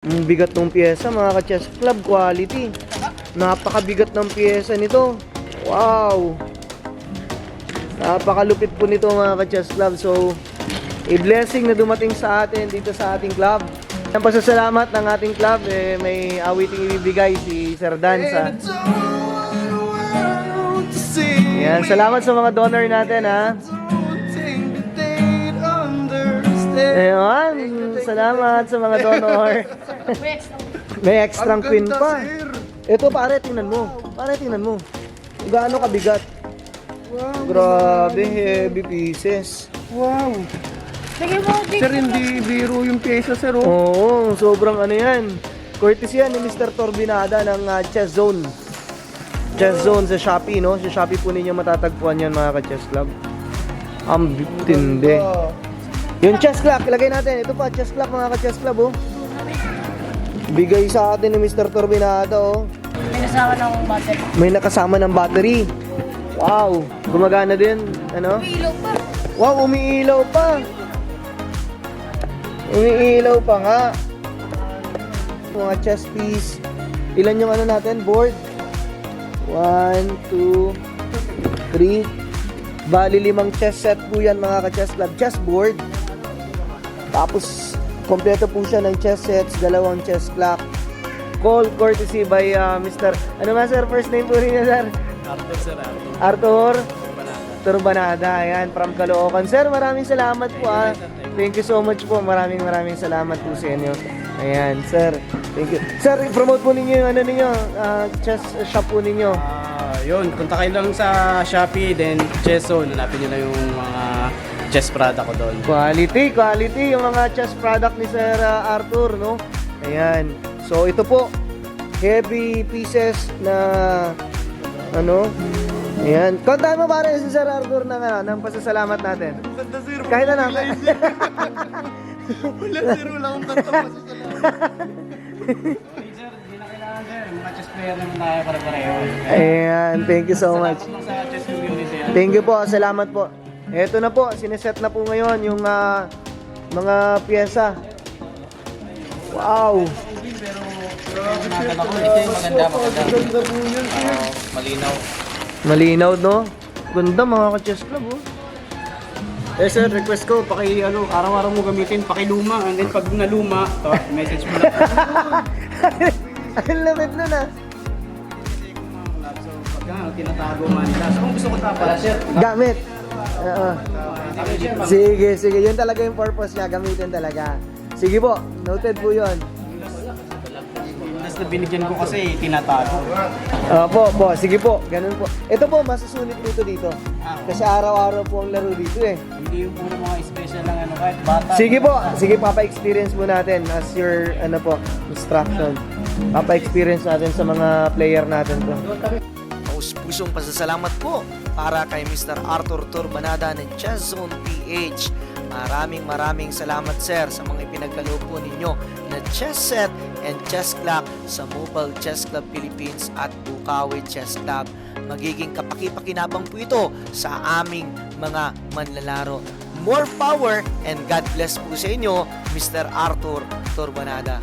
Ang bigat ng pyesa mga ka-chess club, quality. Napakabigat ng pyesa nito. Wow! Napakalupit po nito mga ka-chess club. So, a blessing na dumating sa atin dito sa ating club. Ang pasasalamat ng ating club, may awiting ibibigay si Sir Dan sa... Yan, salamat sa mga donor natin ha. Ayan, salamat sa mga donor. May extra queen pa. Ito pare, tingnan mo. Pare, tingnan mo. Gaano kabigat. Wow. Grabe, heavy pieces. Wow. Sir, hindi biro yung pyesa, sir. Oh. Oo, sobrang ano yan. Courtesy yan ni Mr. Torbinada ng Chess Zone. Chess Zone sa Shopee, no? Sa Shopee po ninyo matatagpuan yan mga ka-chess club. Ang tindi. Yung chess clock, ilagay natin. Ito pa, chess clock mga ka-chess club, oh. Bigay sa atin ni Mr. Torbinada, oh. May kasama ng battery. May nakasama ng battery. Wow, gumagana din, ano? Umiilaw pa. Wow, umiilaw pa. Umiilaw pa nga. Mga chess piece. Ilan yung ano natin? Board? 1, 2, 3. Bali 5 chess set po yan mga ka-chess club. Chess board. Tapos, kompleto po siya ng chess sets, 2 chess clock. Call courtesy by Mr. Ano nga sir? First name po rin niya sir? Arthur, sir. Arthur Turbanada. Ayan, from Caloocan. Sir, maraming salamat po ah. Thank you so much po. Maraming salamat po sa inyo. Ayan, sir. Thank you. Sir, promote po ninyo yung ano ninyo, chess shop po ninyo. Yun, punta kayo lang sa Shopee, then Chess Zone. Hanapin nyo na yung mga chess product ko doon. Quality yung mga chess product ni Sir Arthur, no? Ayan. So, ito po, heavy pieces na, ano, ayan. Kontaan mo pare si Sir Arthur ng pasasalamat natin. Ganda, sir. Kahit na natin. Wala, sir. Wala akong kantang pasasalamat. Sir, hindi na kailangan, sir. Mga chess player naman tayo para-pareho. Ayan, thank you so much. Salamat lang sa chess community. Thank you po, salamat po. Eto na po, sineset na po ngayon yung mga pyesa. Wow! Nakakala ko, ito yung maganda. Ganda po yun, sir. Malinaw. Malinaw, no? Ganda mga ka-chess club, oh. Sir, request ko, araw-araw mo gamitin, pakiluma. And then pag naluma, message mo lang. Ang lamit nun, ah. So, pagka tinatago man nila. So, kung gusto ko pala, sir. Gamit. Oo. Sige. Yun talaga yung purpose niya. Gamitin talaga. Sige po. Noted po yun. Tapos na binigyan ko kasi tinatago. Po. Sige po. Ganun po. Ito po, masusulit dito. Kasi araw-araw po ang laro dito eh. Hindi yung puro mga special lang ano, kahit bata. Sige po. Sige, papa-experience po natin as your, instruction. Papa-experience natin sa mga player natin po. Pusong pasasalamat po para kay Mr. Arthur Turbanada ng Chess Zone PH. Maraming salamat sir sa mga ipinagkaloob po ninyo na chess set and chess clock sa Mobile Chess Club Philippines at Bukawi Chess Club. Magiging kapaki-pakinabang po ito sa aming mga manlalaro. More power and God bless po sa inyo, Mr. Arthur Turbanada.